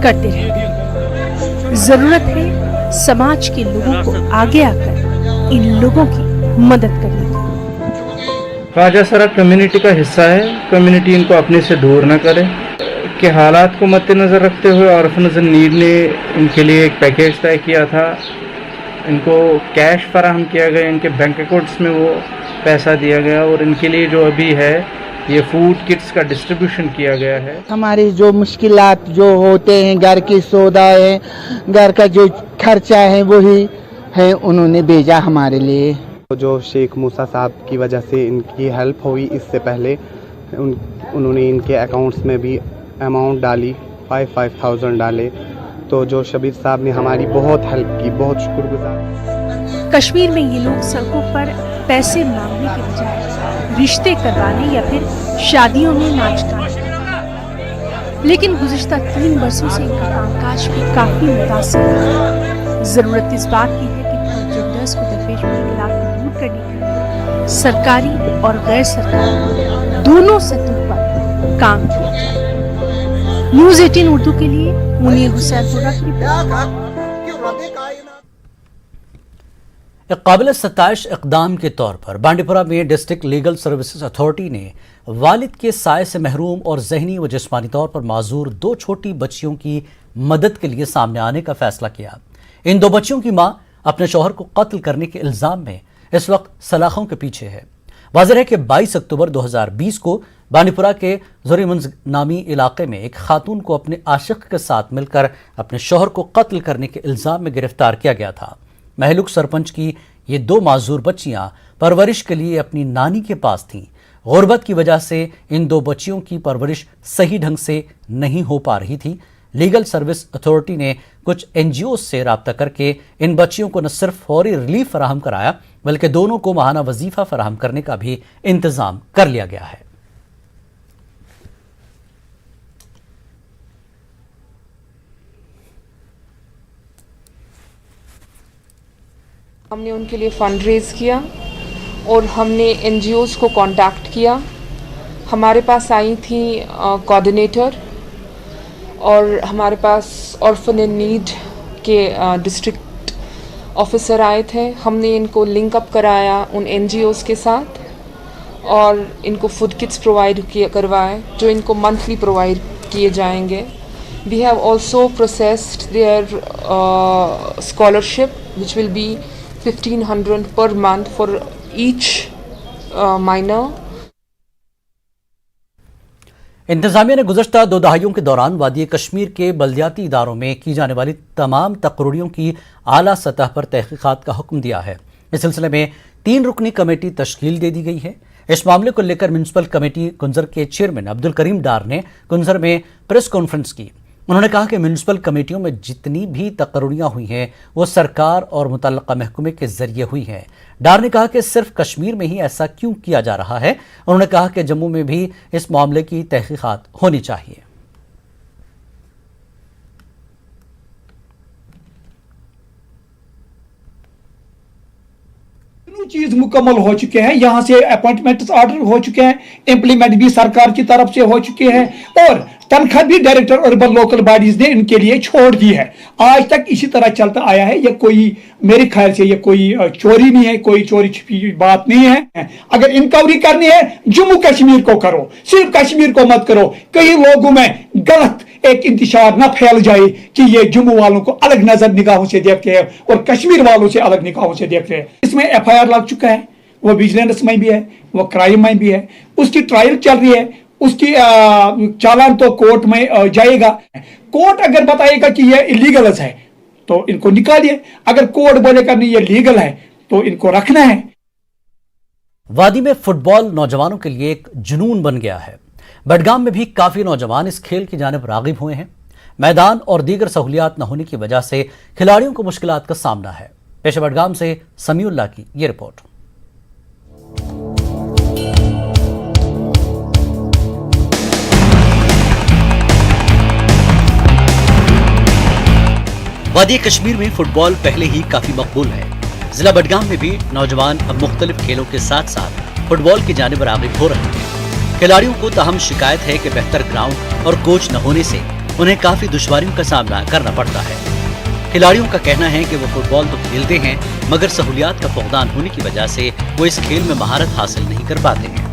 करते रहते हैं। जरूरत है समाज के लोगों को आगे आकर इन लोगों की मदद करने की। राजा सरा कम्युनिटी का हिस्सा है, कम्युनिटी इनको अपने से दूर न करे। के हालात को मद्देनजर रखते हुए ऑर्फनेज नीड ने इनके लिए एक पैकेज तय किया था। इनको कैश फराहम किया गया, इनके बैंक अकाउंट्स में वो पैसा दिया गया और इनके लिए जो अभी है ये फूड किट्स का डिस्ट्रीब्यूशन किया गया है। हमारी जो मुश्किलात जो होते हैं, घर की सौदा है, घर का जो खर्चा है वही है, उन्होंने भेजा हमारे लिए। जो शेख मूसा साहब की वजह से इनकी हेल्प हुई, इससे पहले उन्होंने इनके अकाउंट्स में भी अमाउंट डाली, 5,000 डाले। तो जो शबीर साहब ने हमारी बहुत हेल्प की, बहुत शुक्रगुजार। कश्मीर में ये लोग सड़कों पर पैसे मांगने के बजाय रिश्ते करवाने या फिर शादियों में नाच गाना। लेकिन गुज़िश्ता 3 वर्षों से इनका कामकाज भी काफी मुतासिर रहा। जरूरत इस बात की है कि थर्ड जेंडर्स को दरपेश मुश्किलात को दूर करने के लिए सरकारी और गैर सरकारी दोनों सतहों पर काम किया जाए। न्यूज़ 18 उर्दू के लिए मुनीर हुसैन की रिपोर्ट। एक काबिल सत्ताइश इक़दाम के तौर पर बांडीपुरा में डिस्ट्रिक्ट लीगल सर्विसेज अथॉरिटी ने वालिद के साये से महरूम और जहनी व जिस्मानी तौर पर माजूर 2 छोटी बच्चियों की मदद के लिए सामने आने का फैसला किया। इन 2 बच्चियों की मां अपने शौहर को कत्ल करने के इल्जाम में इस वक्त सलाखों के पीछे है। वाज़ेह है कि 22 अक्टूबर 2020 को बांडीपुरा के ज़ोरीमुंज नामी इलाके में एक खातून को अपने आशिक के साथ मिलकर अपने शौहर को कत्ल करने के इल्जाम में गिरफ्तार किया गया था। महलुक सरपंच की ये 2 माजूर बच्चियां परवरिश के लिए अपनी नानी के पास थीं। गुर्बत की वजह से इन 2 बच्चियों की परवरिश सही ढंग से नहीं हो पा रही थी। लीगल सर्विस अथॉरिटी ने कुछ NGOs से राब्ता करके इन बच्चियों को न सिर्फ फौरी रिलीफ फराहम कराया बल्कि दोनों को माहाना वजीफा फराहम करने का भी इंतजाम कर लिया गया है। हमने उनके लिए फंड रेज किया और हमने NGOs को कांटेक्ट किया। हमारे पास आई थी कोऑर्डिनेटर और हमारे पास ऑर्फन इन नीड के डिस्ट्रिक्ट ऑफिसर आए थे। हमने इनको लिंक अप कराया उन NGOs के साथ और इनको फूड किट्स प्रोवाइड करवाए जो इनको मंथली प्रोवाइड किए जाएंगे। We have also processed their scholarship which will be 1500 per month for each minor. इंतजामिया ने गुज़श्ता 2 दहाइयों के दौरान वादी कश्मीर के बल्दियाती इदारों में की जाने वाली तमाम तकरीरों की आला सतह पर तहकीकात का हुक्म दिया है। इस सिलसिले में 3 रुकनी कमेटी तश्कील दे दी गई है। इस मामले को लेकर म्यूनसिपल कमेटी कुंजर के चेयरमैन अब्दुल करीम डार ने कुंजर में प्रेस कॉन्फ्रेंस की। उन्होंने कहा कि म्यूनसिपल कमेटियों में जितनी भी तकरीरें हुई हैं वो सरकार और मुतल्लका महकमे के जरिए हुई हैं। डार ने कहा कि सिर्फ कश्मीर में ही ऐसा क्यों किया जा रहा है। उन्होंने कहा कि जम्मू में भी इस मामले की तहकीकात होनी चाहिए। चीज मुकम्मल हो चुके हैं, यहाँ से अपॉइंटमेंट ऑर्डर हो चुके हैं, इम्प्लीमेंट भी सरकार की तरफ से हो चुके हैं और तनख्वाह भी डायरेक्टर अर्बन लोकल बॉडीज ने इनके लिए छोड़ दी है। आज तक इसी तरह चलता आया है। ये कोई मेरे ख्याल से ये कोई चोरी नहीं है, कोई चोरी छिपी बात नहीं है। अगर इंक्वायरी करनी है जम्मू कश्मीर को करो, सिर्फ कश्मीर को मत करो। कई लोगों में गलत एक इंतशार न फैल जाए कि ये जम्मू वालों को अलग नजर निगाहों से देखते हैं और कश्मीर वालों से अलग निगाहों से देखते हैं। इसमें FIR लग चुका है, वो विजिलेंस में भी है, वो क्राइम में भी है, उसकी ट्रायल चल रही है, उसकी चालान तो कोर्ट में जाएगा। कोर्ट अगर बताएगा कि ये इलीगल है तो इनको निकालिए, अगर कोर्ट बोलेगा नहीं ये लीगल है तो इनको रखना है। वादी में फुटबॉल नौजवानों के लिए एक जुनून बन गया है। बडगाम में भी काफी नौजवान इस खेल की जानिब रागिब हुए हैं। मैदान और दीगर सहूलियात न होने की वजह से खिलाड़ियों को मुश्किलात का सामना है। पेश बडगाम से समीउल्लाह की ये रिपोर्ट। वादी कश्मीर में फुटबॉल पहले ही काफी मकबूल है। जिला बडगाम में भी नौजवान अब मुख्तलिफ खेलों के साथ साथ फुटबॉल की जानिब रागिब हो रहे हैं। खिलाड़ियों को ताहम शिकायत है कि बेहतर ग्राउंड और कोच न होने से उन्हें काफी दुश्वारियों का सामना करना पड़ता है। खिलाड़ियों का कहना है कि वो फुटबॉल तो खेलते हैं मगर सहूलियात का फुकदान होने की वजह से वो इस खेल में महारत हासिल नहीं कर पाते हैं।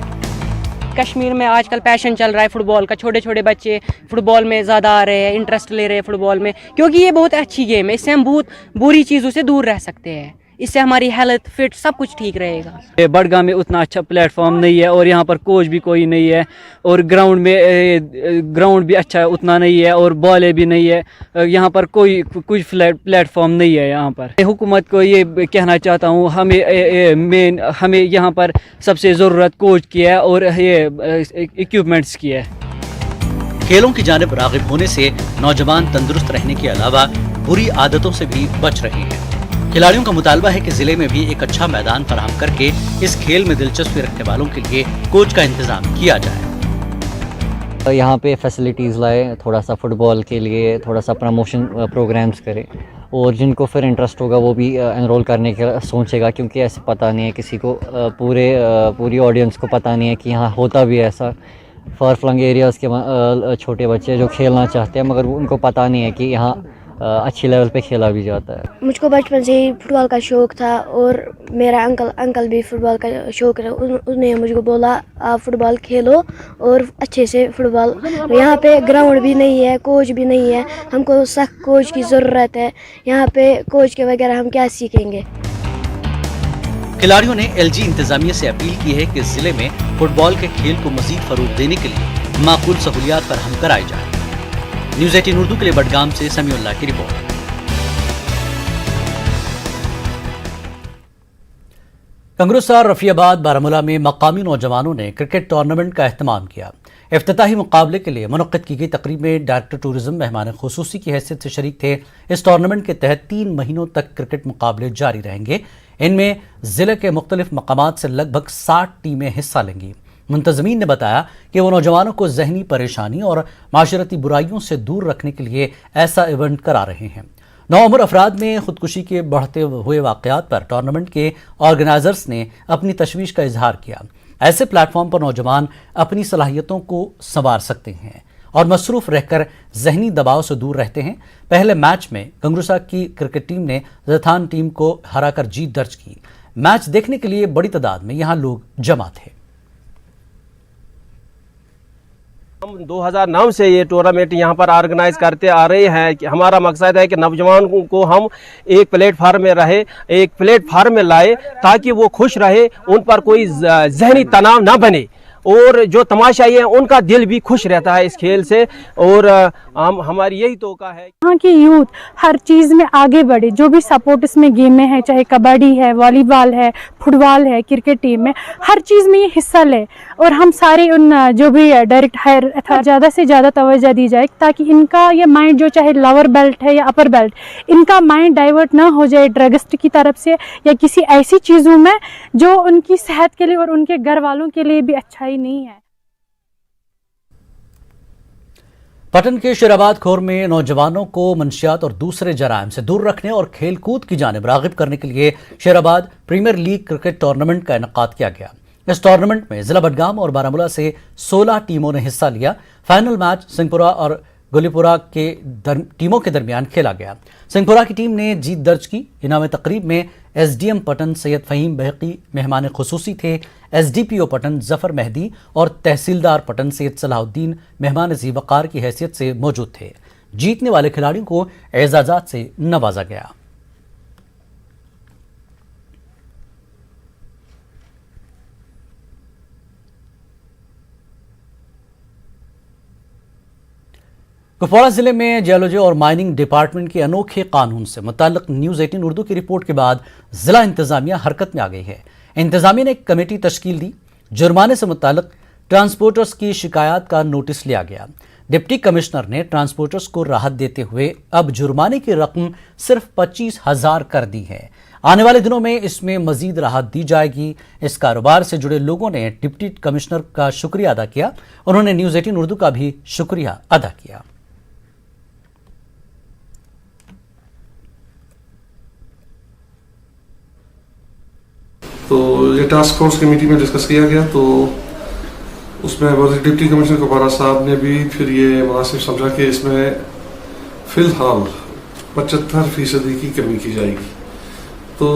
कश्मीर में आजकल पैशन चल रहा है फुटबॉल का, छोटे छोटे बच्चे फुटबॉल में ज़्यादा आ रहे हैं, इंटरेस्ट ले रहे हैं फुटबॉल में, क्योंकि ये बहुत अच्छी गेम है। इससे हम बहुत बुरी चीज़ों से दूर रह सकते हैं, इससे हमारी हेल्थ फिट सब कुछ ठीक रहेगा। बडगाम में उतना अच्छा प्लेटफॉर्म नहीं है और यहाँ पर कोच भी कोई नहीं है और ग्राउंड भी अच्छा उतना नहीं है और बॉलें भी नहीं है। यहाँ पर कोई कुछ प्लेटफॉर्म नहीं है। यहाँ पर हुकूमत को ये कहना चाहता हूँ, हमें यहाँ पर सबसे ज़रूरत कोच की है और ये इक्विपमेंट्स की है। खेलों की जानिब रागिब होने से नौजवान तंदुरुस्त रहने के अलावा बुरी आदतों से भी बच रहे हैं। खिलाड़ियों का मुतालबा है कि जिले में भी एक अच्छा मैदान फराहम करके इस खेल में दिलचस्पी रखने वालों के लिए कोच का इंतजाम किया जाए। यहाँ पे फैसिलिटीज़ लाए, थोड़ा सा फुटबॉल के लिए थोड़ा सा प्रमोशन प्रोग्राम्स करें اور جن کو پھر انٹرسٹ ہوگا وہ بھی انرول کرنے کا سوچے گا، کیونکہ ایسے پتہ نہیں ہے کسی کو، پوری آڈینس کو پتہ نہیں ہے کہ یہاں ہوتا بھی ایسا. فار فلنگ ایریاز کے چھوٹے بچے جو کھیلنا چاہتے ہیں مگر ان کو پتہ نہیں ہے کہ یہاں اچھی لیول پہ کھیلا بھی جاتا ہے. مجھ کو بچپن سے ہی فٹ بال کا شوق تھا اور میرا انکل بھی فٹ بال کا شوق ہے. اس نے مجھ کو بولا آپ فٹ بال کھیلو اور اچھے سے فٹ بال. یہاں پہ گراؤنڈ بھی نہیں ہے، کوچ بھی نہیں ہے، ہم کو سخت کوچ کی ضرورت ہے. یہاں پہ کوچ کے بغیر ہم کیا سیکھیں گے. کھلاڑیوں نے ایل جی انتظامیہ سے اپیل کی ہے کہ ضلع میں فٹ بال کے کھیل کو مزید فروغ دینے کے لیے معقول سہولیات فراہم کرائی جائیں. نیوز 18 اردو کے لیے بڈگام سے سمیع اللہ کی رپورٹ. کنگروسار رفیع آباد بارہمولہ میں مقامی نوجوانوں نے کرکٹ ٹورنامنٹ کا اہتمام کیا. افتتاحی مقابلے کے لیے منعقد کی گئی تقریب میں ڈائریکٹر ٹورزم مہمان خصوصی کی حیثیت سے شریک تھے. اس ٹورنامنٹ کے تحت 3 مہینوں تک کرکٹ مقابلے جاری رہیں گے. ان میں ضلع کے مختلف مقامات سے لگ بھگ 60 ٹیمیں حصہ لیں گی. منتظمین نے بتایا کہ وہ نوجوانوں کو ذہنی پریشانی اور معاشرتی برائیوں سے دور رکھنے کے لیے ایسا ایونٹ کرا رہے ہیں. نوعمر افراد میں خودکشی کے بڑھتے ہوئے واقعات پر ٹورنامنٹ کے آرگنائزرز نے اپنی تشویش کا اظہار کیا. ایسے پلیٹ فارم پر نوجوان اپنی صلاحیتوں کو سنوار سکتے ہیں اور مصروف رہ کر ذہنی دباؤ سے دور رہتے ہیں. پہلے میچ میں کنگروسا کی کرکٹ ٹیم نے زیتھان ٹیم کو ہرا کر جیت درج کی. میچ دیکھنے کے لیے بڑی تعداد میں یہاں لوگ جمع تھے. ہم 2009 سے یہ ٹورنامنٹ یہاں پر آرگنائز کرتے آ رہے ہیں. کہ ہمارا مقصد ہے کہ نوجوانوں کو ہم ایک پلیٹ فارم میں ایک پلیٹ فارم میں لائے تاکہ وہ خوش رہے، ان پر کوئی ذہنی تناؤ نہ بنے، اور جو تماشائی ہیں ان کا دل بھی خوش رہتا ہے اس کھیل سے. اور ہماری یہی توقع ہے یہاں کی یوتھ ہر چیز میں آگے بڑھے. جو بھی سپورٹ اس میں گیم میں ہے، چاہے کبڈی ہے، والی بال ہے، فٹ بال ہے، کرکٹ ٹیم میں، ہر چیز میں یہ حصہ لے. اور ہم سارے ان جو بھی ڈائریکٹ ہائر زیادہ سے زیادہ توجہ دی جائے تاکہ ان کا یہ مائنڈ جو چاہے لور بیلٹ ہے یا اپر بیلٹ، ان کا مائنڈ ڈائیورٹ نہ ہو جائے ڈرگسٹ کی طرف سے یا کسی ایسی چیزوں میں جو ان کی صحت کے لیے اور ان کے گھر والوں کے لیے بھی اچھا نہیں ہے. پٹن کے شیر آباد کھور میں نوجوانوں کو منشیات اور دوسرے جرائم سے دور رکھنے اور کھیل کود کی جانب راغب کرنے کے لیے شیر آباد پریمیئر لیگ کرکٹ ٹورنامنٹ کا انعقاد کیا گیا. اس ٹورنامنٹ میں ضلع بڈگام اور بارہمولہ سے 16 ٹیموں نے حصہ لیا. فائنل میچ سنگھ پورہ اور گلی پورہ کے ٹیموں کے درمیان کھیلا گیا. سنگھ پورہ کی ٹیم نے جیت درج کی. انعام تقریب میں ایس ڈی ایم پٹن سید فہیم بحقی مہمان خصوصی تھے. ایس ڈی پی او پٹن ظفر مہدی اور تحصیلدار پٹن سید صلاح الدین مہمان ذی وقار کی حیثیت سے موجود تھے. جیتنے والے کھلاڑیوں کو اعزازات سے نوازا گیا. کپواڑہ ضلع میں جیولوجی اور مائننگ ڈپارٹمنٹ کے انوکھے قانون سے متعلق نیوز 18 اردو کی رپورٹ کے بعد ضلع انتظامیہ حرکت میں آ گئی ہے. انتظامیہ نے ایک کمیٹی تشکیل دی. جرمانے سے متعلق ٹرانسپورٹرز کی شکایات کا نوٹس لیا گیا. ڈپٹی کمشنر نے ٹرانسپورٹرز کو راحت دیتے ہوئے اب جرمانے کی رقم صرف 25,000 کر دی ہے. آنے والے دنوں میں اس میں مزید راحت دی جائے گی. اس کاروبار سے جڑے لوگوں نے ڈپٹی کمشنر کا شکریہ ادا کیا. انہوں نے نیوز 18 اردو کا بھی شکریہ ادا کیا. تو یہ ٹاسک فورس کمیٹی میں ڈسکس کیا گیا، تو اس میں ڈپٹی کمشنر کپواڑہ صاحب نے بھی پھر یہ مناسب سمجھا کہ اس میں فی الحال 75% کی کمی کی جائے گی. تو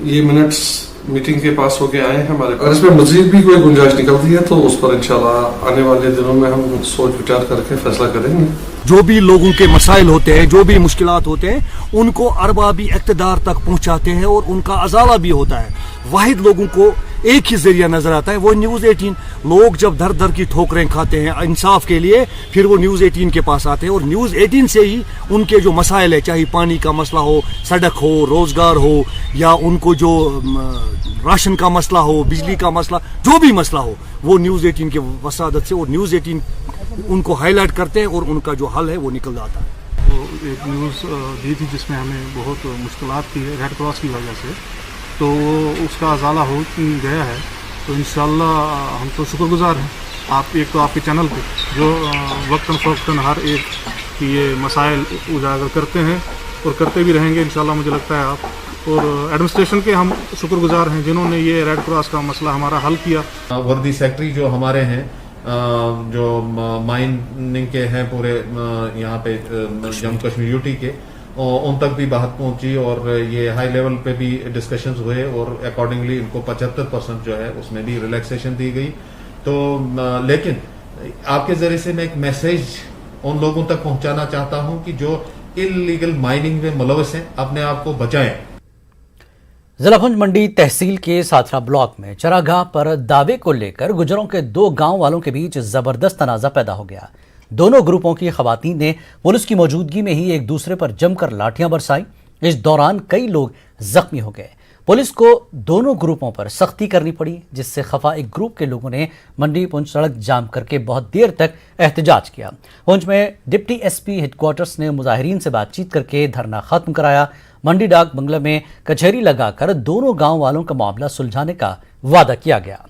یہ منٹس میٹنگ کے پاس ہو کے آئے ہیں ہمارے پاس. اگر اس میں مزید بھی کوئی گنجائش نکلتی ہے تو اس پر انشاءاللہ آنے والے دنوں میں ہم سوچ وچار کر کے فیصلہ کریں گے. جو بھی لوگوں کے مسائل ہوتے ہیں، جو بھی مشکلات ہوتے ہیں، ان کو اربابی اقتدار تک پہنچاتے ہیں اور ان کا ازالہ بھی ہوتا ہے. واحد لوگوں کو ایک ہی ذریعہ نظر آتا ہے، وہ نیوز 18. لوگ جب در در کی ٹھوکریں کھاتے ہیں انصاف کے لیے، پھر وہ نیوز 18 کے پاس آتے ہیں اور نیوز 18 سے ہی ان کے جو مسائل ہیں، چاہے پانی کا مسئلہ ہو، سڑک ہو، روزگار ہو، یا ان کو جو راشن کا مسئلہ ہو، بجلی کا مسئلہ، جو بھی مسئلہ ہو، وہ نیوز 18 کے وسادت سے اور نیوز 18 ان کو ہائی لائٹ کرتے ہیں اور ان کا جو حل ہے وہ نکل جاتا ہے. وہ ایک نیوز دی تھی جس میں ہمیں بہت مشکلات تھی ریڈ کراس کی وجہ سے، تو اس کا ازالہ ہو گیا ہے. تو انشاءاللہ ہم تو شکر گزار ہیں آپ ایک تو آپ کے چینل پہ جو وقتاً فوقتاً ہر ایک کی یہ مسائل اجاگر کرتے ہیں और करते भी रहेंगे इंशाल्लाह, मुझे लगता है आप। और एडमिनिस्ट्रेशन के हम शुक्रगुजार हैं जिन्होंने ये रेड क्रॉस का मसला हमारा हल किया। वर्दी सेक्रेटरी जो हमारे हैं, जो माइनिंग के हैं पूरे यहाँ पे जम्मू कश्मीर यूटी के, उन तक भी बात पहुंची और ये हाई लेवल पे भी डिस्कशंस हुए और अकॉर्डिंगली इनको 75% जो है उसमें भी रिलैक्सेशन दी गई। तो लेकिन आपके जरिए से मैं एक मैसेज उन लोगों तक पहुंचाना चाहता हूं कि जो इलीगल माइनिंग में मुलविस हैं अपने आप को बचाएं। जिला भुंज मंडी तहसील के साथरा ब्लॉक में चरागाह पर दावे को लेकर गुजरों के 2 गांव वालों के बीच जबरदस्त तनाजा पैदा हो गया। दोनों ग्रुपों की खवातीन ने पुलिस की मौजूदगी में ही एक दूसरे पर जमकर लाठियां बरसाई। इस दौरान कई लोग जख्मी हो गए। पुलिस को दोनों ग्रुपों पर सख्ती करनी पड़ी, जिससे खफा एक ग्रुप के लोगों ने मंडी पुंछ सड़क जाम करके बहुत देर तक एहतजाज किया। पुंछ में डिप्टी एसपी हेडक्वार्टर्स ने मुजाहिरीन से बातचीत करके धरना खत्म कराया। मंडी डाक बंगला में कचहरी लगाकर दोनों गांव वालों का मामला सुलझाने का वादा किया गया।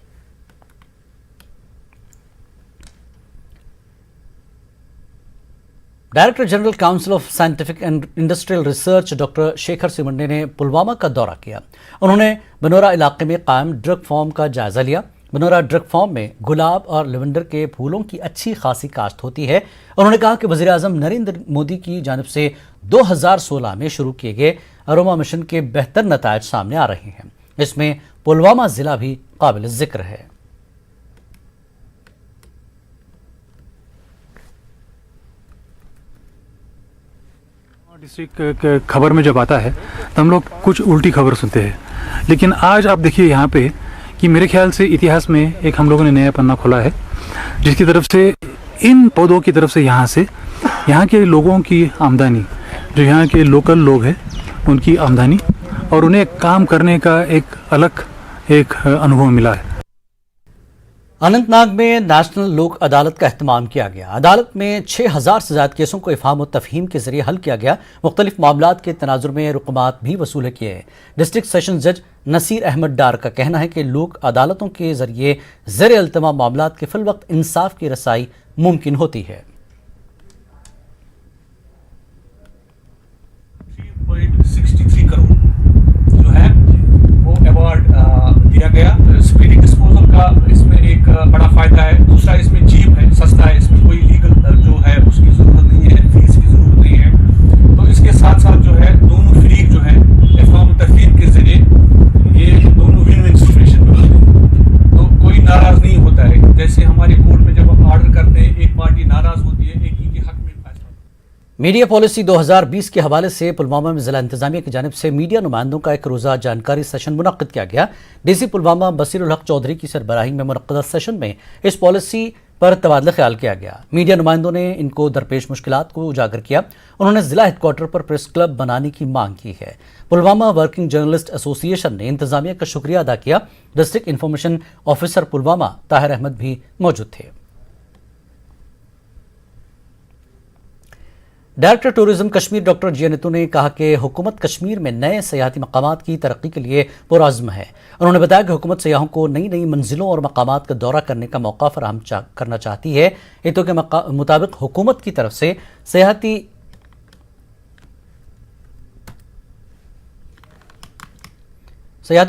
Director general council of scientific and industrial research doctor Shekhar Mande ने पुलवामा का दौरा किया। उन्होंने बनोरा इलाके में कायम ड्रग फार्म का जायजा लिया। बनोरा ड्रग फार्म में गुलाब और लेवेंडर के फूलों की अच्छी खासी काश्त होती है। उन्होंने कहा कि वज़ीर आज़म नरेंद्र मोदी की जानिब से 2016 में शुरू किए गए अरोमा मिशन के बेहतर नतायज सामने आ रहे हैं। इसमें पुलवामा जिला भी काबिल जिक्र है। डिस्ट्रिक्ट खबर में जब आता है तो हम लोग कुछ उल्टी खबर सुनते हैं, लेकिन आज आप देखिए यहाँ पे कि मेरे ख्याल से इतिहास में एक हम लोगों ने नया पन्ना खोला है, जिसकी तरफ से इन पौधों की तरफ से यहाँ के लोगों की आमदनी, जो यहाँ के लोकल लोग हैं उनकी आमदनी, और उन्हें काम करने का एक अलग एक अनुभव मिला है। अनंतनाग में नेशनल लोक अदालत का एहतमाम किया गया। अदालत में 6000 से ज्यादा केसों को इफ़हाम और तफहीम के जरिए हल किया गया। मुख्तलिफ मामलात के तनाजुर में रुकमात भी वसूल किए। डिस्ट्रिक्ट सेशन जज नसीर अहमद डार का कहना है कि लोक अदालतों के जरिए ज़ेर अल्तमा मामलात के फिल वक्त इंसाफ की रसाई मुमकिन होती है। 3.63 करोड़ जो है वो अवार्ड दिया गया। स्पीडी डिस्पोजल का इसमें एक बड़ा फायदा है। दूसरा, इसमें चीप है, सस्ता है, इसमें कोई लीगल जो है उसकी ज़रूरत नहीं है, फीस की ज़रूरत नहीं है। तो इसके साथ साथ जो है दोनों फरीक जो है इफ़हाम तफहीम के जरिए ये दोनों विन विन सिचुएशन में होते हैं, तो कोई नाराज़ नहीं होता है। जैसे हमारे कोर्ट में जब हम ऑर्डर करते हैं एक पार्टी नाराज़ होती है, एक ही के हक में फैसला। मीडिया पॉलिसी 2020 के हवाले से पुलवामा में जिला इंतजामिया की जानिब से मीडिया नुमाइंदों का एक रोज़ा जानकारी सेशन मुनक्किद किया गया। डीसी पुलवामा बसीरुल हक चौधरी की सरबराही में मुनक्किदा सेशन में इस पॉलिसी पर तबादला ख्याल किया गया। मीडिया नुमाइंदों ने इनको दरपेश मुश्किलात को उजागर किया। उन्होंने जिला हेडक्वार्टर पर प्रेस क्लब बनाने की मांग की है। पुलवामा वर्किंग जर्नलिस्ट एसोसिएशन ने इंतजामिया का शुक्रिया अदा किया। District information officer Pulwama Tahir Ahmad भी मौजूद थे। Director tourism Kashmir doctor J Nitu ने कहा कि हुकूमत कश्मीर में नए सयाहती मकामात की तरक्की के लिए पुरअज़्म है। उन्होंने बताया कि हुकूमत सयाहों को नई नई मंजिलों और मकामात का दौरा करने का मौका फराहम करना चाहती है। इतो के मुताबिक हुकूमत की तरफ से सयाहती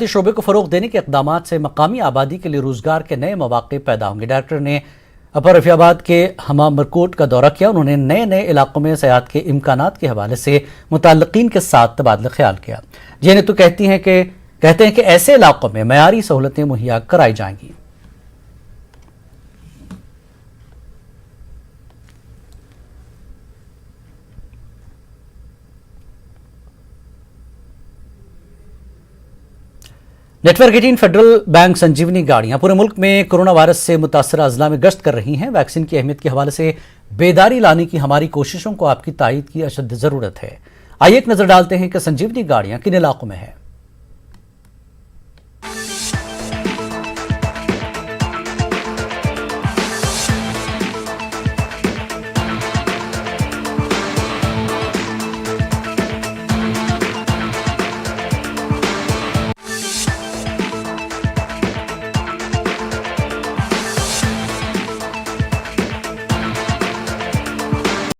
शोबे को फ़रोग़ देने के इक़दामात से मकामी आबादी के लिए रोज़गार के नए मौक़े पैदा होंगे। डायरेक्टर ने अपर रफियाबाद के हमाम मरकोट का दौरा किया। उन्होंने नए नए इलाकों में सयाहत के इम्कानात के हवाले से मुतल्लिक़ीन के साथ तबादला ख्याल किया। जे नितू कहते हैं कि ऐसे इलाकों में मयारी सहूलतें मुहैया कराई जाएंगी। नेटवर्क 18 फेडरल बैंक संजीवनी गाड़ियां पूरे मुल्क में कोरोना वायरस से मुतासर अजला में गश्त कर रही हैं। वैक्सीन की अहमियत के हवाले से बेदारी लाने की हमारी कोशिशों को आपकी तायीद की अशद ज़रूरत है। आइए एक नज़र डालते हैं कि संजीवनी गाड़ियां किन इलाकों में है।